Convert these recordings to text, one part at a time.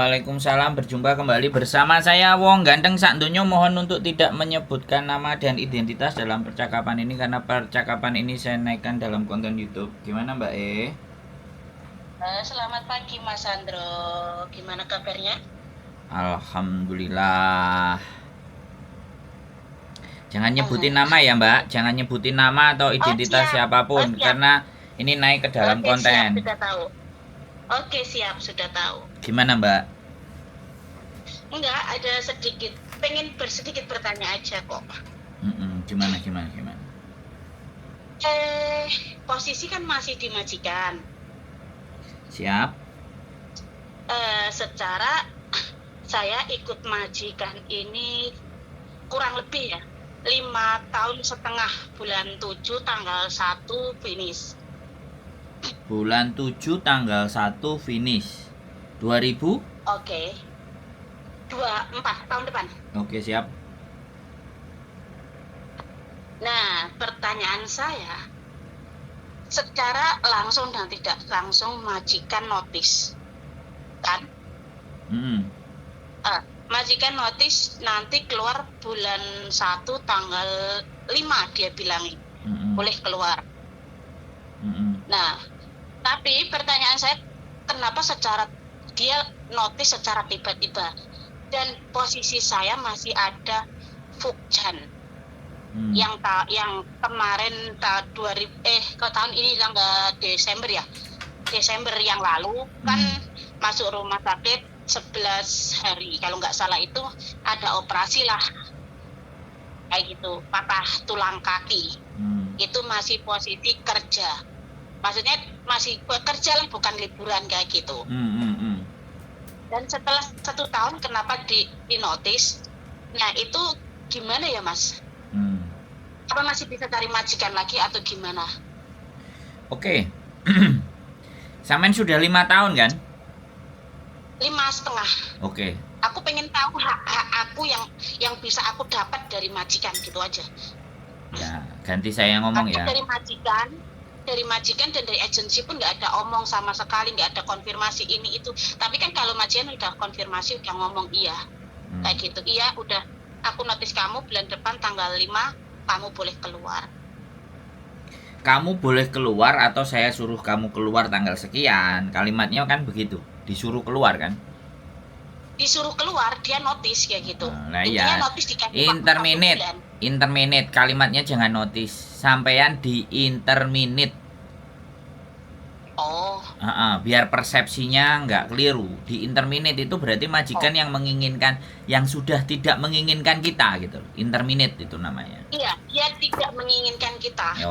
Waalaikumsalam, berjumpa kembali bersama saya Wong Ganteng Sakdonyo. Mohon untuk tidak menyebutkan nama dan identitas dalam percakapan ini karena percakapan ini saya naikkan dalam konten YouTube. Gimana Mbak E? Selamat pagi Mas Sandro, gimana kabarnya? Alhamdulillah. Jangan nyebutin nama ya Mbak, jangan nyebutin nama atau identitas siapapun karena ini naik ke dalam konten. Siap, sudah tahu. Oke, siap, sudah tahu. Gimana Mbak? Enggak, ada sedikit, pengen bersedikit bertanya aja kok. Gimana? Posisi kan masih di majikan. Siap. Secara saya ikut majikan ini kurang lebih ya 5,5 tahun, bulan 7 tanggal 1 finish. Bulan 7 tanggal 1 finish 2000? Oke. 24 tahun depan. Oke, siap. Nah, pertanyaan saya, secara langsung dan tidak langsung majikan notis, kan? Majikan notis nanti keluar bulan 1 tanggal 5 dia bilang boleh keluar. Nah, tapi pertanyaan saya, kenapa dia notis secara tiba-tiba dan posisi saya masih ada Fukjan yang kemarin tahun ini tanggal Desember ya, Desember yang lalu kan masuk rumah sakit 11 hari kalau nggak salah, itu ada operasi lah kayak gitu, patah tulang kaki. Itu masih posisi kerja, maksudnya masih bekerja lah, bukan liburan kayak gitu. Dan setelah 1 tahun kenapa di notis? Nah itu gimana ya Mas? Apa masih bisa cari majikan lagi atau gimana? Oke. Sampean sudah 5 tahun kan? 5,5. Oke. Aku pengen tahu hak aku yang bisa aku dapat dari majikan, gitu aja. Ya, ganti saya ngomong ya. Dari majikan dan dari agensi pun nggak ada omong sama sekali, nggak ada konfirmasi ini itu. Tapi kan kalau majikan udah konfirmasi, udah ngomong iya, kayak gitu. Iya, udah aku notis kamu bulan depan tanggal 5 kamu boleh keluar. Kamu boleh keluar atau saya suruh kamu keluar tanggal sekian. Kalimatnya kan begitu, disuruh keluar kan? Disuruh keluar, dia notis kayak gitu. Nah iya. Interminate, kalimatnya jangan notis. Sampean di interminate. Oh. Biar persepsinya nggak keliru. Di interminate itu berarti majikan yang menginginkan, yang sudah tidak menginginkan kita gitu. Interminate itu namanya. Iya, dia tidak menginginkan kita. Ya,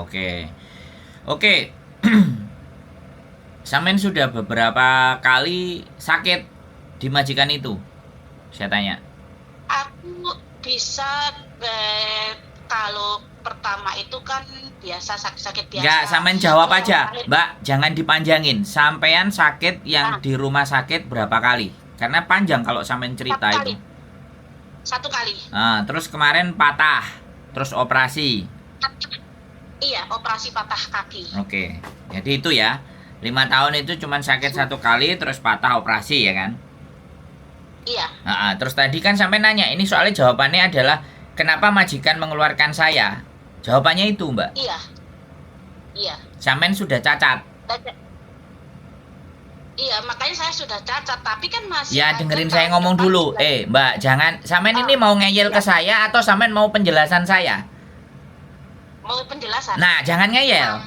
oke. Sampean sudah beberapa kali sakit di majikan itu? Saya tanya. Aku bisa kalau pertama itu kan biasa sakit biasa. Enggak, sampean jawab aja, Mbak, jangan dipanjangin. Sampean sakit yang di rumah sakit berapa kali? Karena panjang kalau sampean cerita itu. 1 kali. Terus kemarin patah, terus operasi. Iya, operasi patah kaki. Oke, jadi itu ya. 5 tahun itu cuma sakit 1 kali, terus patah operasi ya kan? Iya. Terus tadi kan sampai nanya, ini soalnya jawabannya adalah kenapa majikan mengeluarkan saya? Jawabannya itu Mbak. Iya. Sampean sudah cacat. Iya, makanya saya sudah cacat, tapi kan masih. Ya dengerin saya ngomong dulu. Mbak, jangan. Sampean ini mau ngeyel ke saya atau sampean mau penjelasan saya? Mau penjelasan. Nah, jangan ngeyel.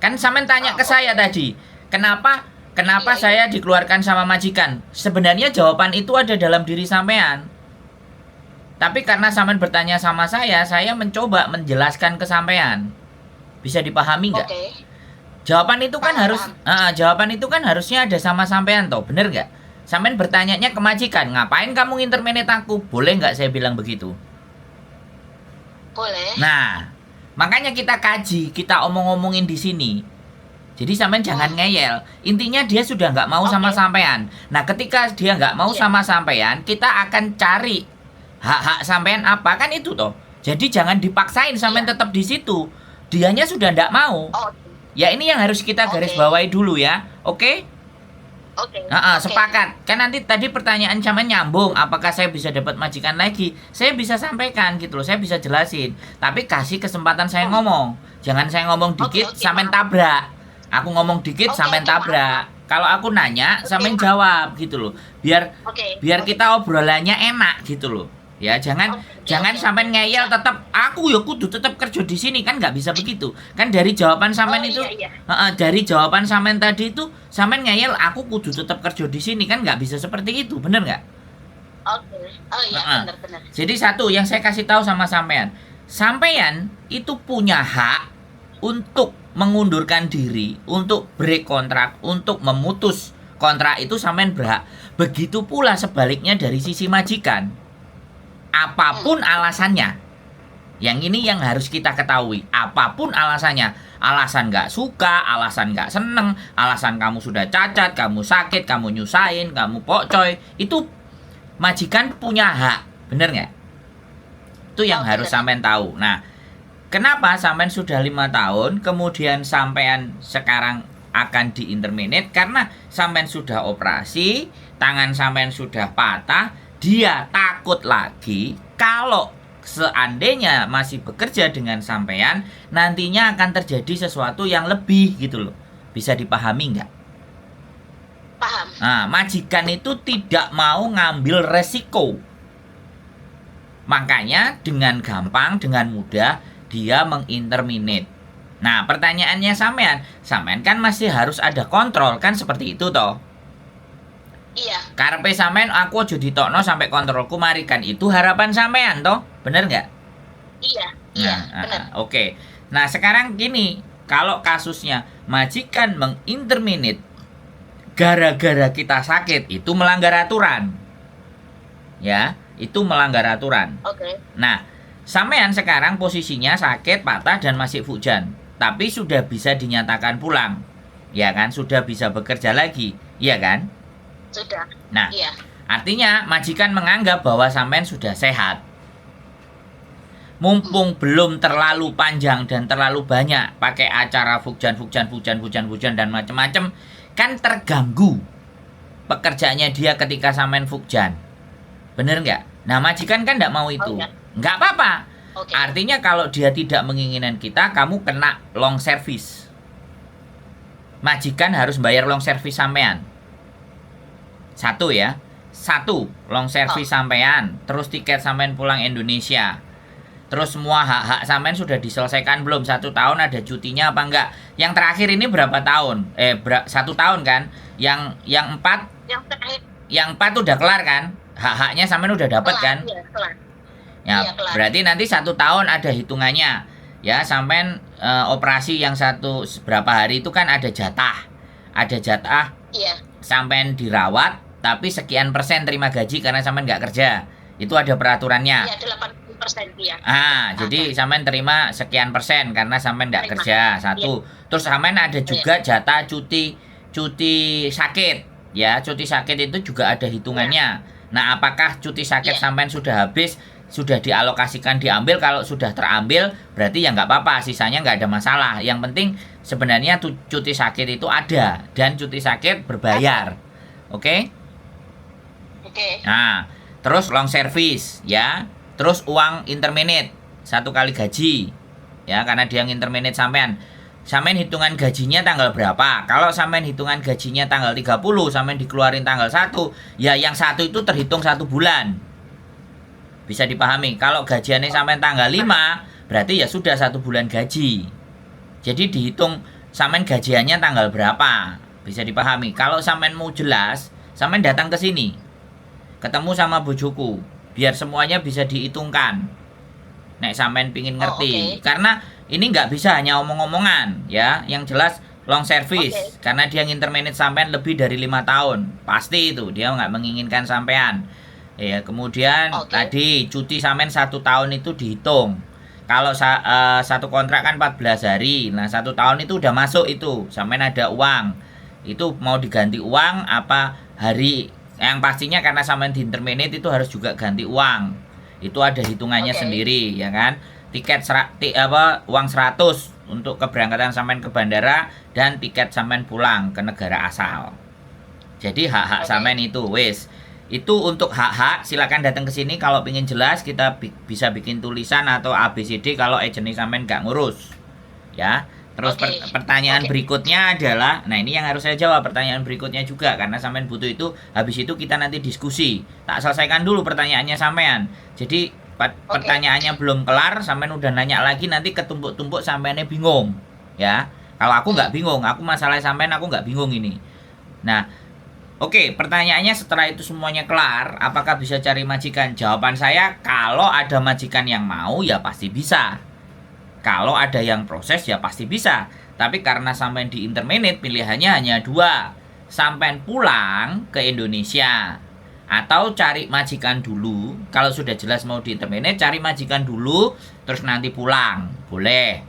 Kan sampean tanya ke saya tadi, kenapa saya dikeluarkan sama majikan? Sebenarnya jawaban itu ada dalam diri sampean. Tapi karena sampean bertanya sama saya mencoba menjelaskan ke sampean. Bisa dipahami nggak? Jawaban itu kan harusnya ada sama sampean toh, bener nggak? Sampean bertanyanya ke majikan, ngapain kamu interminate aku? Boleh nggak saya bilang begitu? Boleh. Nah, makanya kita kaji, kita omong-omongin di sini. Jadi sampean jangan ngeyel. Intinya dia sudah nggak mau sama sampean. Nah, ketika dia nggak mau sama sampean, kita akan cari hak-hak sampean apa, kan itu toh. Jadi jangan dipaksain sampean tetap di situ. Dianya sudah nggak mau. Ya ini yang harus kita garis bawahi dulu ya. Oke? Oke. Oke. Sepakat. Kan nanti tadi pertanyaan sampean nyambung, apakah saya bisa dapat majikan lagi? Saya bisa sampaikan gitu loh, saya bisa jelasin. Tapi kasih kesempatan saya ngomong. Jangan saya ngomong dikit, Oke, sampean paham. tabrak. Aku ngomong dikit, Oke, sampean oke, tabrak. Kalau aku nanya, sampean jawab gitu loh. Biar Oke. kita obrolannya enak gitu loh. Ya, jangan Oke. sampean ngeyel tetap aku ya kudu tetap kerja di sini, kan nggak bisa begitu. Kan dari jawaban sampean Oh, itu iya. dari jawaban sampean tadi itu sampean ngeyel aku kudu tetap kerja di sini, kan nggak bisa seperti itu, bener nggak? Oke. Oh iya, Heeh. benar. Jadi satu yang saya kasih tahu sama sampean, sampean itu punya hak untuk mengundurkan diri, untuk break kontrak, untuk memutus kontrak itu sampean berhak. Begitu pula sebaliknya dari sisi majikan. Apapun alasannya, yang ini yang harus kita ketahui. Apapun alasannya, alasan nggak suka, alasan nggak seneng, alasan kamu sudah cacat, kamu sakit, kamu nyusahin, kamu pokcoy, itu majikan punya hak, bener nggak? Itu yang harus sampean tahu. Nah, kenapa sampean sudah 5 tahun, kemudian sampean sekarang akan diinterminate? Karena sampean sudah operasi, tangan sampean sudah patah, dia takut lagi kalau seandainya masih bekerja dengan sampean, nantinya akan terjadi sesuatu yang lebih gitu loh. Bisa dipahami nggak? Paham. Nah, majikan itu tidak mau ngambil resiko. Makanya dengan gampang, dengan mudah dia menginterminate. Nah, pertanyaannya sampean kan masih harus ada kontrol, kan seperti itu toh? Iya. Karepe sampean aku aja ditokno sampai kontrolku mari, kan itu harapan sampean toh, bener nggak? Iya. Benar. Oke. Nah, sekarang gini, kalau kasusnya majikan menginterminate gara-gara kita sakit, itu melanggar aturan. Ya, itu melanggar aturan. Oke. Nah, sampean sekarang posisinya sakit, patah dan masih fujan, tapi sudah bisa dinyatakan pulang. Ya kan, sudah bisa bekerja lagi, iya kan? Sudah. Nah, Iya. artinya majikan menganggap bahwa sampean sudah sehat. Mumpung belum terlalu panjang dan terlalu banyak pakai acara fujan dan macam-macam, kan terganggu pekerjaannya dia ketika sampean fujan. Bener nggak? Nah, majikan kan nggak mau itu. iya. Nggak apa-apa. Oke. Artinya kalau dia tidak menginginkan kita, kamu kena long service. Majikan harus bayar long service sampean. Satu ya. Satu, long service sampean. Terus tiket sampean pulang Indonesia. Terus semua hak-hak sampean sudah diselesaikan belum? 1 tahun ada cutinya apa enggak? Yang terakhir ini berapa tahun? 1 tahun kan? Yang 4, Yang terakhir. yang 4 udah kelar kan? Hak-haknya sampean udah dapat kan? Iya, kelar. Ya, Iya, kelar. berarti nanti 1 tahun ada hitungannya. Ya, sampean operasi yang berapa hari itu kan ada jatah. Ada jatah Iya. sampean dirawat, tapi sekian persen terima gaji karena sampean nggak kerja. Itu ada peraturannya. Iya, 80% ya. Jadi sampean terima sekian persen karena sampean nggak Terima. kerja. Satu. Terus sampean ada juga jatah cuti sakit. Ya, cuti sakit itu juga ada hitungannya. Nah, apakah cuti sakit sampean sudah habis, sudah dialokasikan diambil? Kalau sudah terambil, berarti ya nggak apa-apa, sisanya nggak ada masalah. Yang penting sebenarnya cuti sakit itu ada dan cuti sakit berbayar. Oke? Oke. Nah, terus long service ya. Terus uang interminate 1 kali gaji. Ya, karena dia yang interminate sampean. Sampean hitungan gajinya tanggal berapa? Kalau sampean hitungan gajinya tanggal 30, sampean dikeluarin tanggal 1, ya yang 1 itu terhitung 1 bulan. Bisa dipahami. Kalau gajiannya sampean tanggal 5, berarti ya sudah 1 bulan gaji. Jadi dihitung sampean gajiannya tanggal berapa. Bisa dipahami. Kalau sampean mau jelas, sampean datang ke sini. Ketemu sama bojoku, biar semuanya bisa dihitungkan. Nek sampean pingin ngerti. Karena ini nggak bisa hanya omong-omongan ya. Yang jelas long service. Karena dia ngintermanage sampean lebih dari 5 tahun. Pasti itu dia nggak menginginkan sampean. Ya, kemudian tadi cuti sampean 1 tahun itu dihitung. Kalau satu kontrak kan 14 hari. Nah, 1 tahun itu udah masuk itu. Sampean ada uang. Itu mau diganti uang apa hari? Yang pastinya karena sampean diinterminate itu harus juga ganti uang. Itu ada hitungannya sendiri, ya kan? Tiket uang 100 untuk keberangkatan sampean ke bandara dan tiket sampean pulang ke negara asal. Jadi hak-hak Oke. sampean itu wis. Itu untuk hak-hak, silakan datang ke sini kalau ingin jelas, kita bisa bikin tulisan atau ABCD kalau agent sampean nggak ngurus. Ya. Terus Oke. pertanyaan Oke. berikutnya adalah, nah ini yang harus saya jawab pertanyaan berikutnya juga karena sampean butuh itu. Habis itu kita nanti diskusi. Tak selesaikan dulu pertanyaannya sampean. Jadi pertanyaannya belum kelar, sampean udah nanya lagi, nanti ketumpuk-tumpuk sampeannya bingung. Ya. Kalau aku nggak bingung, aku masalah sampean aku nggak bingung ini. Nah, oke, pertanyaannya setelah itu semuanya kelar, apakah bisa cari majikan? Jawaban saya, kalau ada majikan yang mau, ya pasti bisa. Kalau ada yang proses, ya pasti bisa. Tapi karena sampai di interminate, pilihannya hanya dua. Sampai pulang ke Indonesia. Atau cari majikan dulu. Kalau sudah jelas mau di interminate, cari majikan dulu, terus nanti pulang. Boleh.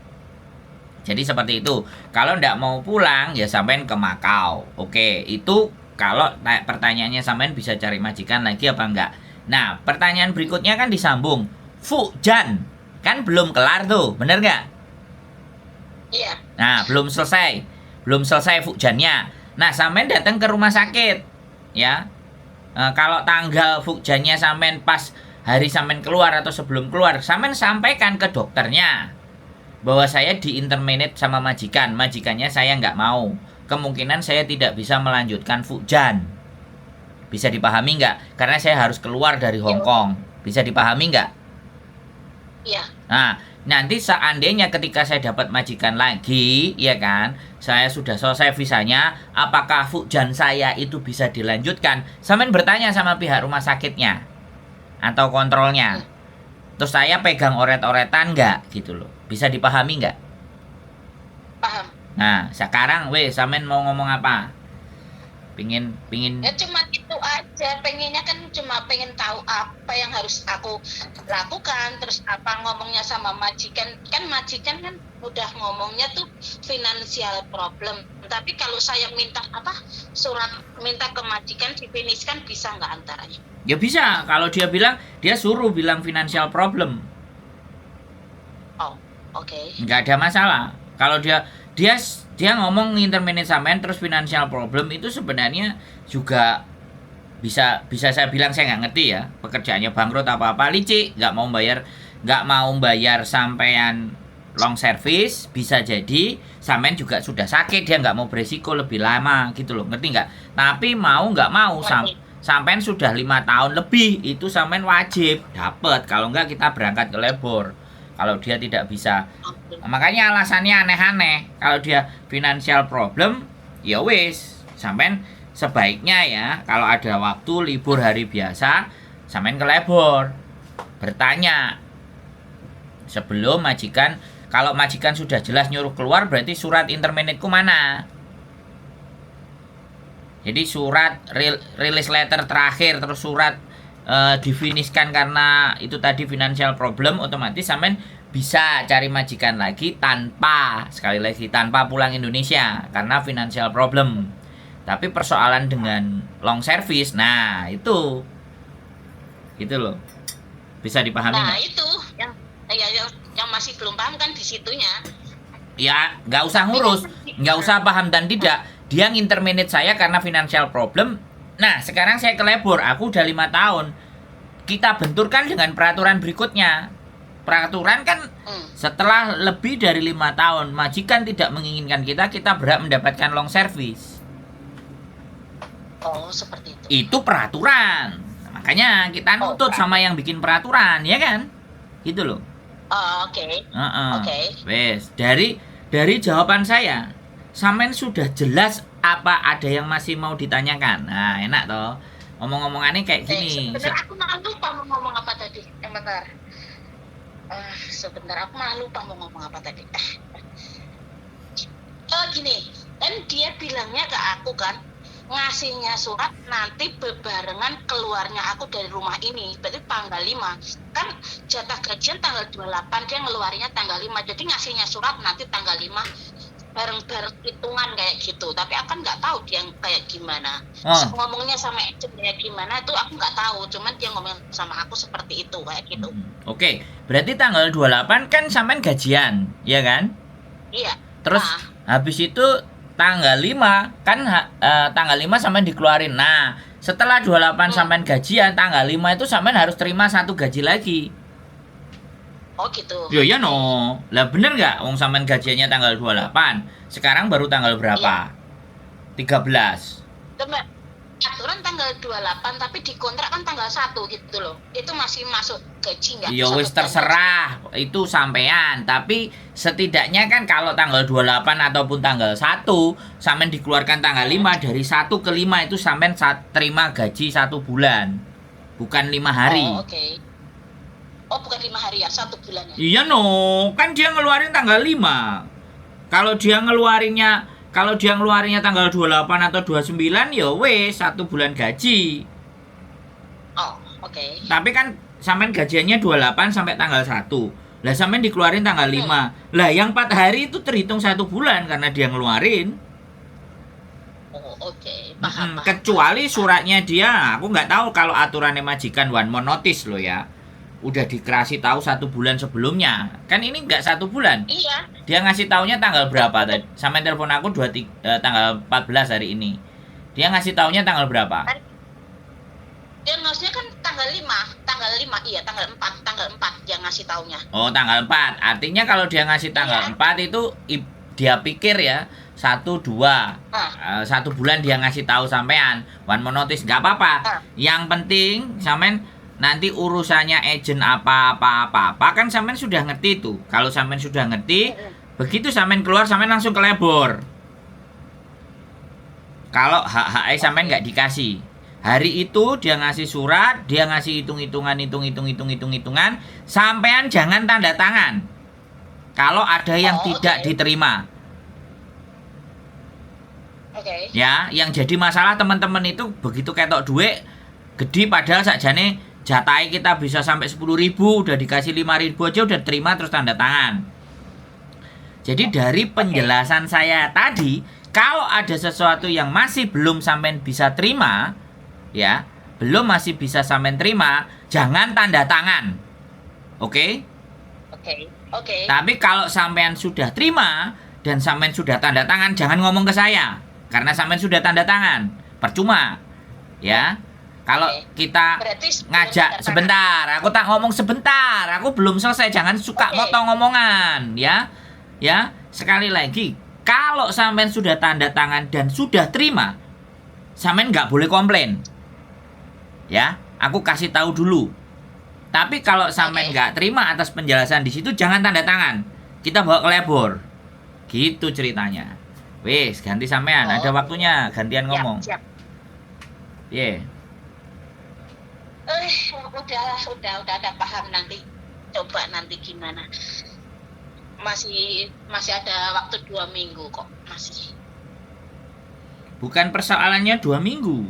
Jadi seperti itu. Kalau nggak mau pulang, ya sampai ke Makau. Oke, itu kalau pertanyaannya sampean bisa cari majikan lagi apa enggak. Nah, pertanyaan berikutnya kan disambung. Fujan, kan belum kelar tuh, bener nggak? Iya. Nah, belum selesai. Belum selesai fujannya. Nah, sampean datang ke rumah sakit. Ya. Kalau tanggal fujannya sampean pas hari sampean keluar atau sebelum keluar, sampean sampaikan ke dokternya bahwa saya di interminate sama majikan. Majikannya saya nggak mau. Kemungkinan saya tidak bisa melanjutkan fujan. Bisa dipahami nggak? Karena saya harus keluar dari Hong Kong. Bisa dipahami nggak? Iya. Nah, nanti seandainya ketika saya dapat majikan lagi, ya kan, saya sudah selesai visanya, apakah fujan saya itu bisa dilanjutkan? Sampean bertanya sama pihak rumah sakitnya atau kontrolnya. Terus saya pegang oret-oretan nggak gitu loh. Bisa dipahami nggak? Paham. Nah, sekarang sampean mau ngomong apa? Pingin Ya cuma itu aja, pengennya kan cuma pengen tahu apa yang harus aku lakukan, terus apa ngomongnya sama majikan. Kan majikan kan udah ngomongnya tuh financial problem. Tapi kalau saya minta surat minta ke majikan difinishkan, bisa nggak antaranya? Ya bisa, kalau dia suruh bilang financial problem. Oh, oke. Nggak ada masalah. Kalau dia ngomong interminate sampean terus financial problem, itu sebenarnya juga bisa saya bilang saya nggak ngerti ya, pekerjaannya bangkrut apa licik, nggak mau bayar sampean long service. Bisa jadi sampean juga sudah sakit, dia nggak mau beresiko lebih lama gitu loh, ngerti nggak? Tapi nggak mau sampean sudah 5 tahun lebih, itu sampean wajib dapat. Kalau nggak kita berangkat ke labor. Kalau dia tidak bisa, makanya alasannya aneh-aneh. Kalau dia financial problem, ya wis, sampean sebaiknya ya kalau ada waktu libur hari biasa, sampean ke labor bertanya sebelum majikan. Kalau majikan sudah jelas nyuruh keluar, berarti surat interminate-ku mana? Jadi surat release letter terakhir, terus surat difinishkan karena itu tadi financial problem, otomatis sampean bisa cari majikan lagi tanpa pulang Indonesia karena financial problem. Tapi persoalan dengan long service, nah itu loh, bisa dipahami. Nah itu yang masih belum paham kan di situnya. Ya nggak usah ngurus, nggak usah paham dan tidak. Dia nginterminate saya karena financial problem. Nah, sekarang saya ke labor, aku udah 5 tahun. Kita benturkan dengan peraturan berikutnya. Peraturan kan setelah lebih dari 5 tahun, majikan tidak menginginkan kita berhak mendapatkan long service. Oh, seperti itu. Itu peraturan. Makanya kita nutut sama yang bikin peraturan, ya kan? Gitu loh. Oh, oke. Oke. Wes, dari jawaban saya, sampean sudah jelas apa ada yang masih mau ditanyakan? Nah, enak toh. Ngomong-ngomongannya kayak gini. Sebentar, aku malah lupa mau ngomong apa tadi. Bentar. Sebentar, aku malah lupa mau ngomong apa tadi. Gini, kan dia bilangnya ke aku kan, ngasihnya surat nanti bebarengan keluarnya aku dari rumah ini. Berarti tanggal 5. Kan jatah gajian tanggal 28, dia ngeluarinya tanggal 5. Jadi ngasihnya surat nanti tanggal 5. Bareng-bareng hitungan kayak gitu, tapi aku kan nggak tahu dia kayak gimana. Ngomongnya sama agentnya gimana tuh aku nggak tahu, cuman dia ngomong sama aku seperti itu kayak gitu. Oke, berarti tanggal 28 kan sampean gajian, ya kan? Iya. Terus habis itu tanggal 5 kan tanggal 5 sampean dikeluarin. Nah, setelah 28 sampean gajian, tanggal 5 itu sampean harus terima satu gaji lagi. Oh gitu. Yo ya no. Lah bener nggak? Wong sampean gajiannya tanggal 28. Sekarang baru tanggal berapa? 13. Aturan tanggal 28 tapi di kontrak kan tanggal 1 gitu loh. Itu masih masuk gaji nggak? Ya wis terserah itu sampean, tapi setidaknya kan kalau tanggal 28 ataupun tanggal 1 sampean dikeluarkan tanggal 5, dari 1 ke 5 itu sampean terima gaji 1 bulan. Bukan 5 hari. Oh, oke. Oh, bukan 5 hari ya, 1 bulan ya. Iya no, kan dia ngeluarin tanggal 5. Kalau dia ngeluarinnya tanggal 28 atau 29 ya wes 1 bulan gaji. Oh, oke. Tapi kan sampean gajiannya 28 sampai tanggal 1. Lah sampean dikeluarin tanggal 5. Lah yang 4 hari itu terhitung 1 bulan karena dia ngeluarin. Oh, oke. Paham. Kecuali suratnya dia, aku nggak tahu kalau aturannya majikan one more notice loh ya. Udah dikasih tahu 1 bulan sebelumnya. Kan ini nggak 1 bulan. Iya. Dia ngasih taunya tanggal berapa tadi? Sampai telepon aku tanggal 14 hari ini. Dia ngasih taunya tanggal berapa? Dia ngasihnya kan tanggal 5. Iya, tanggal 4 dia ngasih taunya. Oh, tanggal 4. Artinya kalau dia ngasih tanggal 4 itu dia pikir ya 1, 2 1 bulan dia ngasih tahu sampean one more notice, nggak apa-apa. Yang penting sampean nanti urusannya agent apa kan sampean sudah ngerti tuh. Kalau sampean sudah ngerti, begitu sampean keluar sampean langsung ke labor. Kalau hak sampean nggak dikasih, hari itu dia ngasih surat, dia ngasih hitung-hitungan, sampean jangan tanda tangan kalau ada yang tidak diterima. Ya, yang jadi masalah teman-teman itu begitu ketok duit gede padahal sakjane jatai kita bisa sampai 10.000, udah dikasih 5.000 aja udah terima terus tanda tangan. Jadi dari penjelasan saya tadi, kalau ada sesuatu yang masih belum sampean bisa terima, ya, masih bisa sampean terima, jangan tanda tangan. Oke? Oke. Tapi kalau sampean sudah terima dan sampean sudah tanda tangan, jangan ngomong ke saya karena sampean sudah tanda tangan. Percuma. Ya. Kalau kita ngajak sebentar, aku tak ngomong sebentar, aku belum selesai, jangan suka motong ngomongan, ya. Ya, sekali lagi, kalau sampean sudah tanda tangan dan sudah terima, sampean nggak boleh komplain. Ya, aku kasih tahu dulu. Tapi kalau sampean nggak terima atas penjelasan di situ, jangan tanda tangan. Kita bawa ke labor. Gitu ceritanya. Wes, ganti sampean, ada waktunya, gantian ngomong. Siap. Yeah. Udah paham. Nanti coba nanti gimana. Masih ada waktu 2 minggu kok, masih. Bukan persoalannya 2 minggu.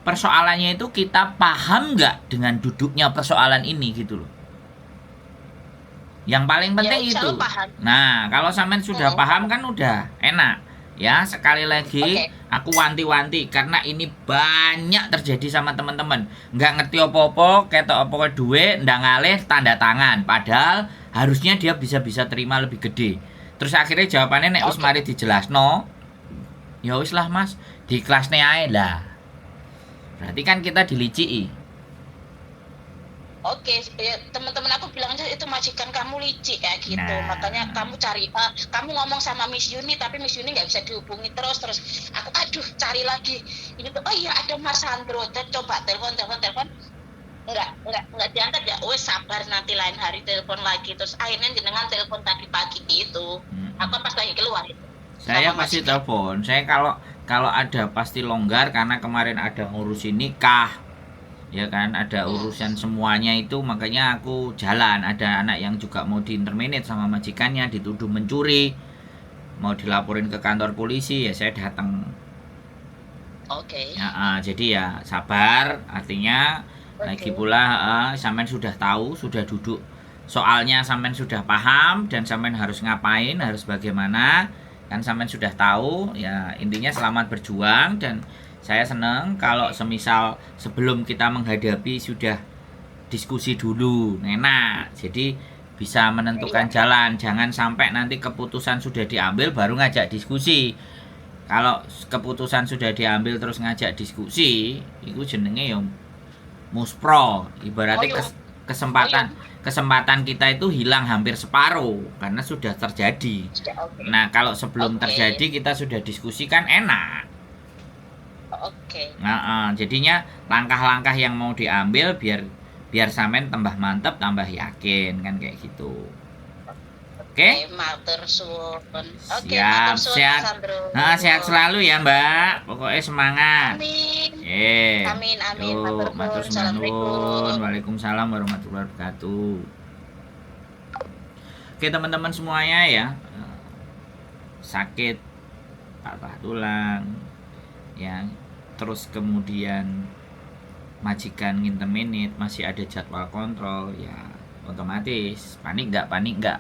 Persoalannya itu kita paham nggak dengan duduknya persoalan ini gitu loh. Yang paling penting ya, itu. Nah, kalau sampean sudah paham kan udah enak. Ya, sekali lagi aku wanti-wanti karena ini banyak terjadi sama teman-teman. Nggak ngerti apa-apa, ketok apa duit, ndak ngalih tanda tangan. Padahal harusnya dia bisa terima lebih gede. Terus akhirnya jawabannya nek wis mari dijelasno. Ya wis lah Mas, di kelasne ae lah. Berarti kan kita diliciki. Oke, ya, teman-teman aku bilang aja itu majikan kamu licik kayak gitu. Nah. Makanya kamu kamu ngomong sama Miss Yuni tapi Miss Yuni nggak bisa dihubungi terus. Aku cari lagi. Ini tuh, oh iya ada Mas Sandro. Coba telepon. Enggak diangkat ya. Wes sabar nanti lain hari telepon lagi. Terus akhirnya jenengan telepon tadi pagi gitu. Aku pas lagi keluar itu. Saya pasti telepon. Saya kalau ada pasti longgar karena kemarin ada ngurusin nikah. Ya kan, ada urusan semuanya itu, makanya aku jalan. Ada anak yang juga mau diinterminate sama majikannya, dituduh mencuri, mau dilaporin ke kantor polisi, ya saya datang. Ya, jadi ya sabar, artinya lagi pula sampean sudah tahu, sudah duduk soalnya, sampean sudah paham dan sampean harus ngapain, harus bagaimana, kan sampean sudah tahu. Ya intinya selamat berjuang. Dan saya senang kalau semisal sebelum kita menghadapi sudah diskusi dulu, enak. Jadi bisa menentukan jalan. Jangan sampai nanti keputusan sudah diambil baru ngajak diskusi. Kalau keputusan sudah diambil terus ngajak diskusi, itu jenenge ya muspro. Ibaratnya kesempatan kita itu hilang hampir separuh karena sudah terjadi. Nah, kalau sebelum terjadi kita sudah diskusikan enak. Nah, jadinya langkah-langkah yang mau diambil biar sampean tambah mantep, tambah yakin kan kayak gitu. Oke? Matur suwun. Siap, sehat. Nah, sehat selalu ya, Mbak. Pokoknya semangat. Amin. Amin. Yuk, matur suwun. Waalaikumsalam warahmatullahi wabarakatuh. Oke, teman-teman semuanya ya. Sakit, patah tulang, ya. Terus kemudian majikan nginterminate, masih ada jadwal kontrol, ya otomatis panik nggak,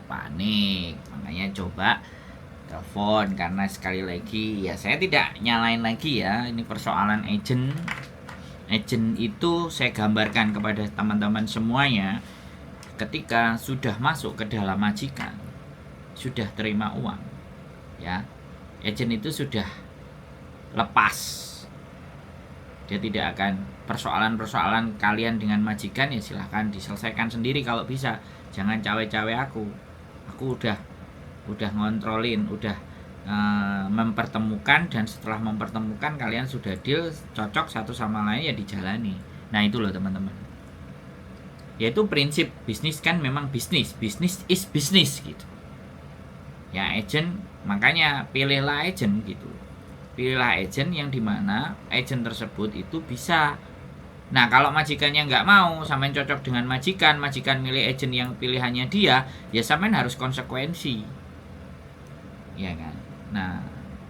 makanya coba telepon. Karena sekali lagi ya saya tidak nyalain lagi ya, ini persoalan agent itu saya gambarkan kepada teman-teman semuanya. Ketika sudah masuk ke dalam majikan, sudah terima uang ya, agent itu sudah lepas. Dia tidak akan persoalan-persoalan kalian dengan majikan ya silahkan diselesaikan sendiri kalau bisa. Jangan cawe-cawe aku udah ngontrolin, udah mempertemukan, dan setelah mempertemukan kalian sudah deal, cocok satu sama lain ya dijalani. Nah itu loh teman-teman, yaitu prinsip bisnis kan memang bisnis is bisnis gitu ya. Agent, makanya pilihlah agent gitu. Pilihlah agent yang dimana agent tersebut itu bisa. Nah kalau majikannya nggak mau, sampean cocok dengan majikan milih agent yang pilihannya dia, ya sampean harus konsekuensi, ya kan. Nah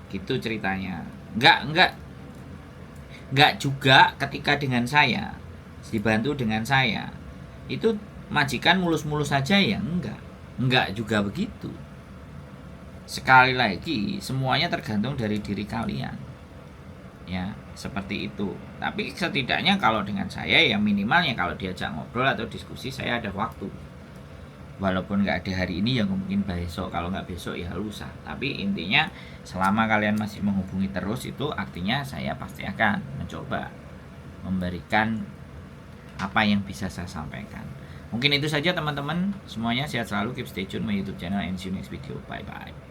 gitu ceritanya. Nggak juga ketika dengan saya, dibantu dengan saya, itu majikan mulus-mulus saja ya, enggak juga begitu. Sekali lagi, semuanya tergantung dari diri kalian. Ya, seperti itu. Tapi setidaknya kalau dengan saya ya minimalnya kalau diajak ngobrol atau diskusi saya ada waktu. Walaupun nggak ada hari ini ya mungkin besok. Kalau nggak besok ya lusa. Tapi intinya selama kalian masih menghubungi terus, itu artinya saya pasti akan mencoba memberikan apa yang bisa saya sampaikan. Mungkin itu saja teman-teman. Semuanya sehat selalu, keep stay tune my YouTube channel, and see you next video. Bye bye.